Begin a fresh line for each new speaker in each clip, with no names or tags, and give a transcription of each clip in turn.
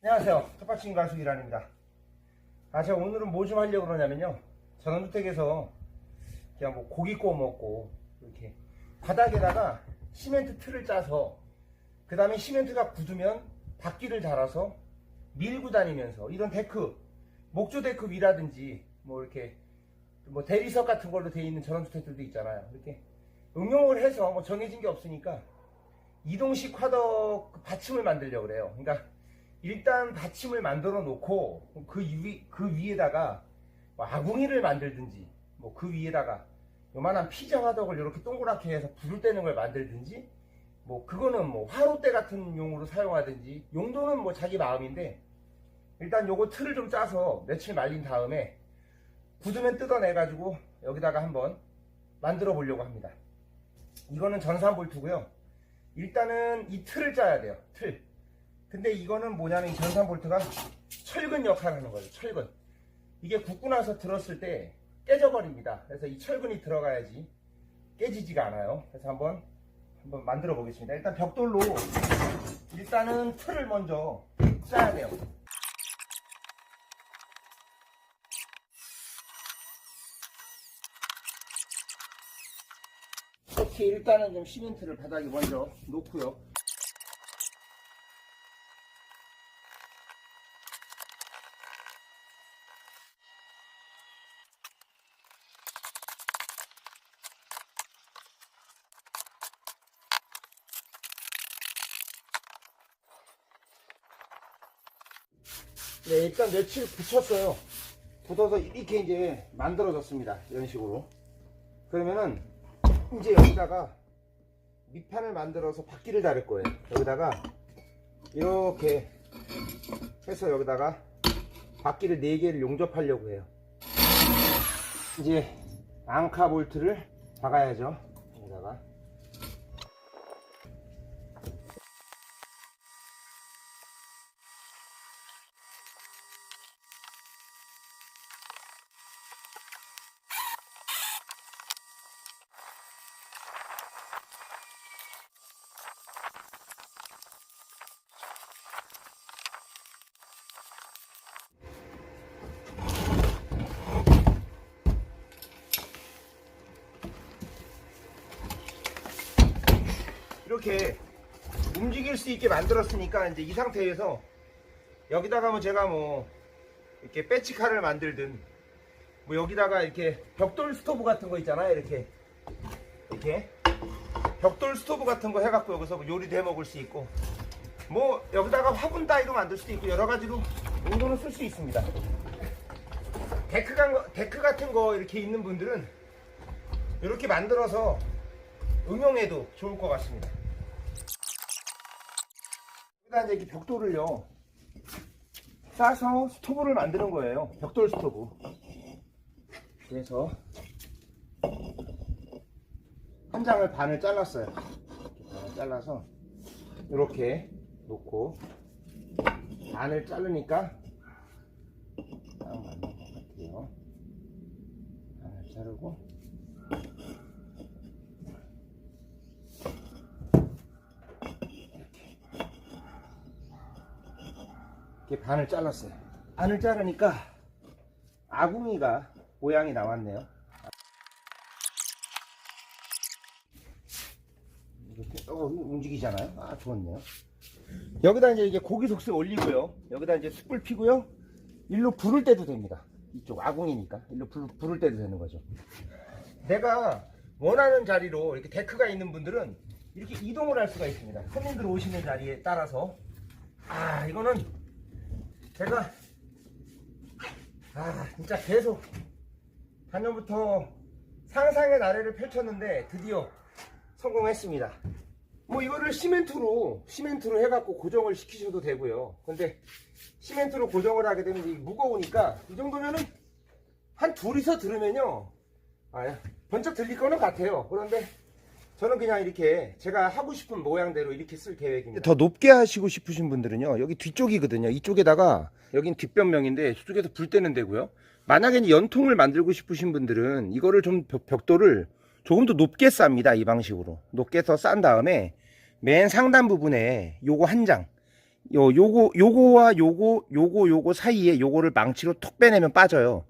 안녕하세요. 텃밭친 가수 이란입니다. 제가 오늘은 뭐 좀 하려고 그러냐면요. 전원주택에서 그냥 뭐 고기 구워 먹고 이렇게 바닥에다가 시멘트 틀을 짜서 그 다음에 시멘트가 굳으면 바퀴를 달아서 밀고 다니면서 이런 데크, 목조 데크 위라든지 뭐 이렇게 뭐 대리석 같은 걸로 되어 있는 전원주택들도 있잖아요. 이렇게 응용을 해서 뭐 정해진 게 없으니까 이동식 화덕 받침을 만들려고 그래요. 그러니까 일단 받침을 만들어 놓고 그 위에다가 뭐 아궁이를 만들든지 뭐 그 위에다가 요만한 피자 화덕을 이렇게 동그랗게 해서 불을 떼는 걸 만들든지 뭐 그거는 뭐 화롯대 같은 용으로 사용하든지 용도는 뭐 자기 마음인데 일단 요거 틀을 좀 짜서 며칠 말린 다음에 굳으면 뜯어내 가지고 여기다가 한번 만들어 보려고 합니다. 이거는 전산 볼트고요. 일단은 이 틀을 짜야 돼요. 틀. 근데 이거는 뭐냐면 이 전산 볼트가 철근 역할을 하는 거예요. 철근. 이게 굳고 나서 들었을 때 깨져버립니다. 그래서 이 철근이 들어가야지 깨지지가 않아요. 그래서 한번 만들어 보겠습니다. 일단 벽돌로 일단은 틀을 먼저 짜야 돼요. 이렇게 일단은 좀 시멘트를 바닥에 먼저 놓고요. 네, 일단 며칠 붙였어요. 붙어서 이렇게 이제 만들어졌습니다. 이런 식으로. 그러면은 이제 여기다가 밑판을 만들어서 바퀴를 달을 거예요. 여기다가 이렇게 해서 여기다가 바퀴를 4개를 용접하려고 해요. 이제 앙카 볼트를 박아야죠. 여기다가 이렇게 움직일 수 있게 만들었으니까 이제 이 상태에서 여기다가 뭐 제가 뭐 이렇게 배치칼을 만들든 뭐 여기다가 이렇게 벽돌 스토브 같은 거 있잖아요. 이렇게 벽돌 스토브 같은 거 해갖고 여기서 뭐 요리도 해 먹을 수 있고 뭐 여기다가 화분 따위로 만들 수도 있고 여러 가지로 용도는 쓸 수 있습니다. 데크 같은 거 이렇게 있는 분들은 이렇게 만들어서 응용해도 좋을 것 같습니다. 여기다 이제 이렇게 벽돌을요 싸서 스토브를 만드는 거예요. 벽돌 스토브. 그래서 한 장을 반을 잘랐어요. 반을 잘라서 이렇게 놓고 반을 자르니까 딱 맞는 것 같아요. 반을 자르고 이렇게 반을 잘랐어요. 반을 자르니까 아궁이가 모양이 나왔네요. 이렇게 움직이잖아요. 좋았네요. 여기다 이제 고기 속세 올리고요. 여기다 이제 숯불 피고요. 일로 불을 떼도 됩니다. 이쪽 아궁이니까 일로 불을 떼도 되는 거죠. 내가 원하는 자리로 이렇게 데크가 있는 분들은 이렇게 이동을 할 수가 있습니다. 손님들 오시는 자리에 따라서. 이거는 제가 진짜 계속 작년부터 상상의 나래를 펼쳤는데 드디어 성공했습니다. 뭐 이거를 시멘트로 해갖고 고정을 시키셔도 되고요. 근데 시멘트로 고정을 하게 되면 이게 무거우니까 이 정도면은 한 둘이서 들으면요 번쩍 들릴 거는 같아요. 그런데 저는 그냥 이렇게 제가 하고 싶은 모양대로 이렇게 쓸 계획입니다. 더 높게 하시고 싶으신 분들은요 여기 뒤쪽이거든요. 이쪽에다가 여긴 뒷변명인데 저쪽에서 불 떼는 데고요. 만약에 연통을 만들고 싶으신 분들은 이거를 좀 벽돌을 조금 더 높게 쌉니다. 이 방식으로 높게 싼 다음에 맨 상단 부분에 요거 한 장 요거와 요거 사이에 요거를 망치로 톡 빼내면 빠져요.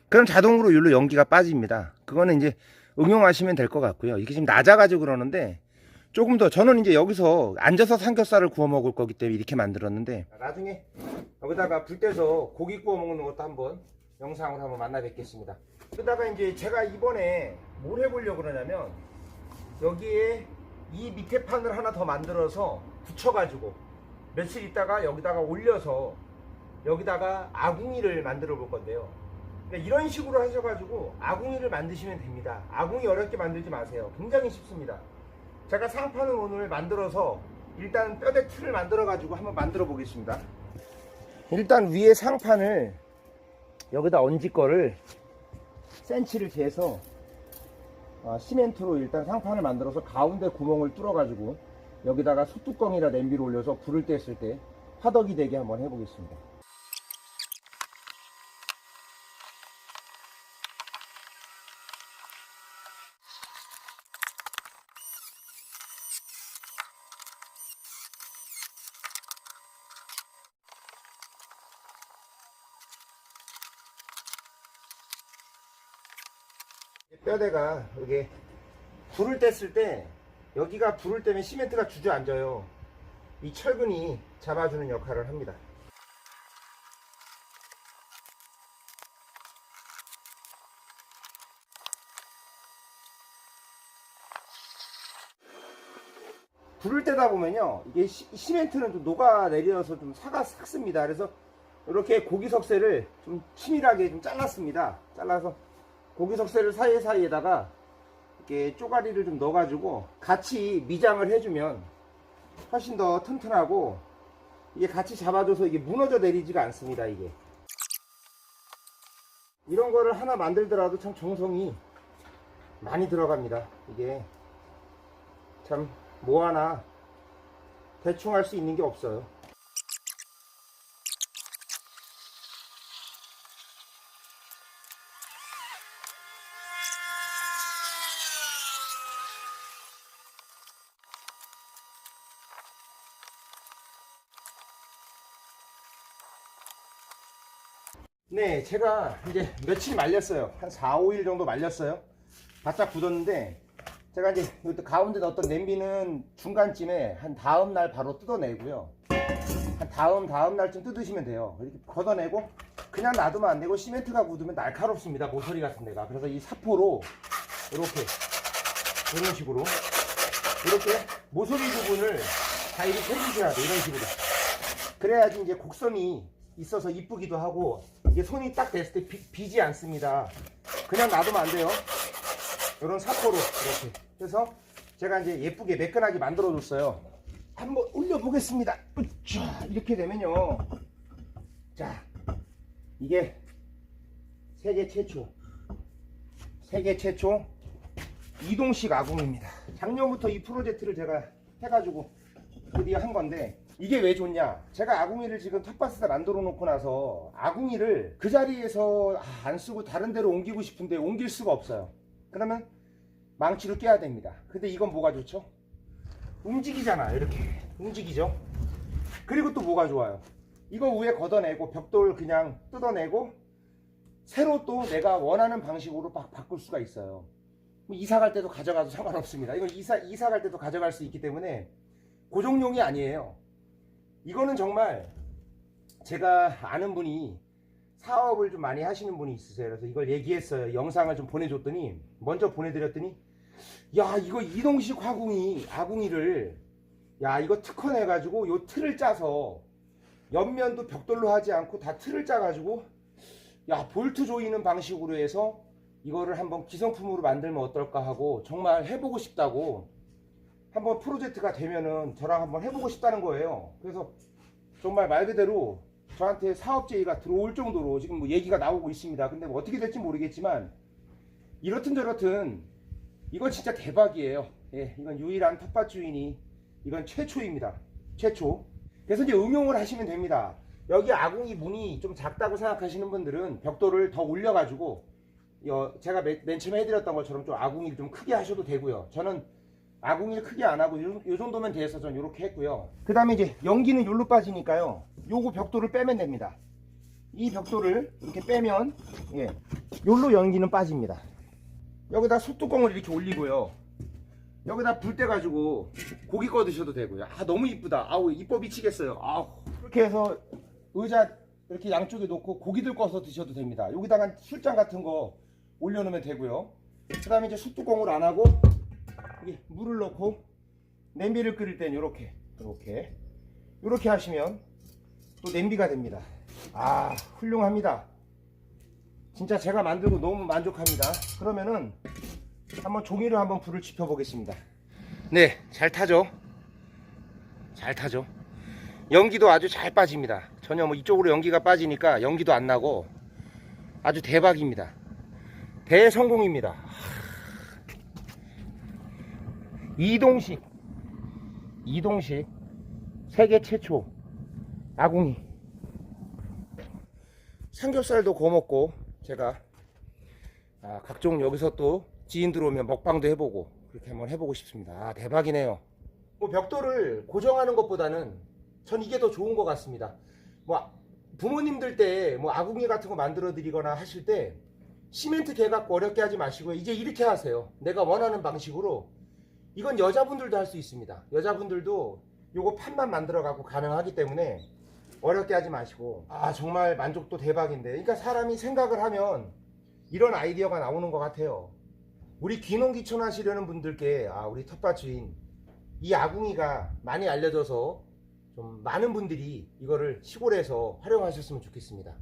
그럼 자동으로 여기로 연기가 빠집니다. 그거는 이제 응용하시면 될 것 같고요. 이게 지금 낮아가지고 그러는데 조금 더, 저는 이제 여기서 앉아서 삼겹살을 구워 먹을 거기 때문에 이렇게 만들었는데, 나중에 여기다가 불 떼서 고기 구워 먹는 것도 한번 영상으로 한번 만나 뵙겠습니다. 그러다가 이제 제가 이번에 뭘 해보려고 그러냐면, 여기에 이 밑에 판을 하나 더 만들어서 붙여가지고 며칠 있다가 여기다가 올려서 여기다가 아궁이를 만들어 볼 건데요. 그러니까 이런 식으로 하셔가지고 아궁이를 만드시면 됩니다. 아궁이 어렵게 만들지 마세요. 굉장히 쉽습니다. 제가 상판을 오늘 만들어서 일단 뼈대 틀을 만들어 가지고 한번 만들어 보겠습니다. 일단 위에 상판을 여기다 얹을 거를 센치를 재서 시멘트로 일단 상판을 만들어서 가운데 구멍을 뚫어 가지고 여기다가 소뚜껑이나 냄비를 올려서 불을 뗐을 때 화덕이 되게 한번 해보겠습니다. 뼈대가 이게 불을 뗐을 때 여기가 불을 떼면 시멘트가 주저앉아요. 이 철근이 잡아주는 역할을 합니다. 불을 떼다 보면요, 이게 시멘트는 좀 녹아내려서 좀 사가 삭습니다. 그래서 이렇게 고기 석쇠를 좀 치밀하게 좀 잘랐습니다. 잘라서 고기 석쇠를 사이사이에다가 이렇게 쪼가리를 좀 넣어가지고 같이 미장을 해주면 훨씬 더 튼튼하고, 이게 같이 잡아줘서 이게 무너져 내리지가 않습니다. 이게 이런 거를 하나 만들더라도 참 정성이 많이 들어갑니다. 이게 참 뭐 하나 대충 할 수 있는 게 없어요. 네, 제가 이제 며칠 말렸어요. 한 4, 5일 정도 말렸어요. 바짝 굳었는데, 제가 이제 여기 가운데 넣었던 냄비는 중간쯤에 한 다음날 바로 뜯어내고요. 한 다음 날쯤 뜯으시면 돼요. 이렇게 걷어내고 그냥 놔두면 안 되고, 시멘트가 굳으면 날카롭습니다. 모서리 같은 데가. 그래서 이 사포로 이렇게 이런 식으로 이렇게 모서리 부분을 다 이렇게 해주셔야 돼요. 이런 식으로. 그래야지 이제 곡선이 있어서 이쁘기도 하고, 이게 손이 딱 됐을 때 비지 않습니다. 그냥 놔두면 안 돼요. 이런 사포로 이렇게 해서 제가 이제 예쁘게 매끈하게 만들어 줬어요. 한번 올려 보겠습니다. 이렇게 되면요, 자, 이게 세계 최초 이동식 아궁입니다. 작년부터 이 프로젝트를 제가 해가지고 드디어 한 건데, 이게 왜 좋냐, 제가 아궁이를 지금 텃밭에다 만들어 놓고 나서 아궁이를 그 자리에서 안 쓰고 다른 데로 옮기고 싶은데 옮길 수가 없어요. 그러면 망치로 깨야 됩니다. 근데 이건 뭐가 좋죠? 움직이잖아. 이렇게 움직이죠. 그리고 또 뭐가 좋아요, 이거 위에 걷어내고 벽돌 그냥 뜯어내고 새로 또 내가 원하는 방식으로 막 바꿀 수가 있어요. 이사 갈 때도 가져가도 상관없습니다. 이건 이사 갈 때도 가져갈 수 있기 때문에 고정용이 아니에요. 이거는 정말 제가 아는 분이 사업을 좀 많이 하시는 분이 있으세요. 그래서 이걸 얘기했어요. 영상을 좀 보내줬더니, 먼저 보내드렸더니, 야, 이거 이동식 아궁이를, 야, 이거 특허내가지고 요 틀을 짜서 옆면도 벽돌로 하지 않고 다 틀을 짜가지고, 야, 볼트 조이는 방식으로 해서 이거를 한번 기성품으로 만들면 어떨까 하고 정말 해보고 싶다고, 한번 프로젝트가 되면은 저랑 한번 해보고 싶다는 거예요. 그래서 정말 말 그대로 저한테 사업 제의가 들어올 정도로 지금 뭐 얘기가 나오고 있습니다. 근데 뭐 어떻게 될지 모르겠지만, 이렇든 저렇든 이건 진짜 대박이에요. 예, 이건 유일한 텃밭 주인이, 이건 최초입니다. 최초. 그래서 이제 응용을 하시면 됩니다. 여기 아궁이 문이 좀 작다고 생각하시는 분들은 벽돌을 더 올려가지고, 제가 맨 처음에 해드렸던 것처럼 좀 아궁이를 좀 크게 하셔도 되고요. 저는 아궁이를 크게 안 하고 요 정도면 돼서 전 요렇게 했고요. 그 다음에 이제 연기는 요로 빠지니까요. 요거 벽돌을 빼면 됩니다. 이 벽돌을 이렇게 빼면 예, 요로 연기는 빠집니다. 여기다 솥뚜껑을 이렇게 올리고요. 여기다 불 떼 가지고 고기 꺼 드셔도 되고요. 아 너무 이쁘다. 아우 이뻐 미치겠어요. 아우 이렇게 해서 의자 이렇게 양쪽에 놓고 고기들 꺼서 드셔도 됩니다. 여기다가 술잔 같은 거 올려놓으면 되고요. 그 다음에 이제 솥뚜껑을 안 하고 여기 물을 넣고 냄비를 끓일 땐 요렇게 하시면 또 냄비가 됩니다. 아 훌륭합니다. 진짜 제가 만들고 너무 만족합니다. 그러면은 한번 종이로 한번 불을 지펴 보겠습니다. 네, 잘 타죠? 잘 타죠? 연기도 아주 잘 빠집니다. 전혀 뭐 이쪽으로 연기가 빠지니까 연기도 안 나고 아주 대박입니다. 대성공입니다. 이동식 세계 최초 아궁이. 삼겹살도 구워 먹고 제가 각종 여기서 또 지인 들어오면 먹방도 해보고 그렇게 한번 해보고 싶습니다. 아, 대박이네요. 뭐 벽돌을 고정하는 것보다는 전 이게 더 좋은 것 같습니다. 뭐 부모님들 때 뭐 아궁이 같은 거 만들어 드리거나 하실 때 시멘트 개 갖고 어렵게 하지 마시고 이제 이렇게 하세요. 내가 원하는 방식으로. 이건 여자분들도 할 수 있습니다. 여자분들도 요거 판만 만들어 갖고 가능하기 때문에 어렵게 하지 마시고. 아 정말 만족도 대박인데. 그러니까 사람이 생각을 하면 이런 아이디어가 나오는 것 같아요. 우리 귀농귀촌 하시려는 분들께 우리 텃밭 주인 이 아궁이가 많이 알려져서 좀 많은 분들이 이거를 시골에서 활용하셨으면 좋겠습니다.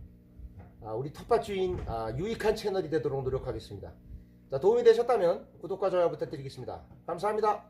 우리 텃밭 주인 유익한 채널이 되도록 노력하겠습니다. 자, 도움이 되셨다면 구독과 좋아요 부탁드리겠습니다. 감사합니다.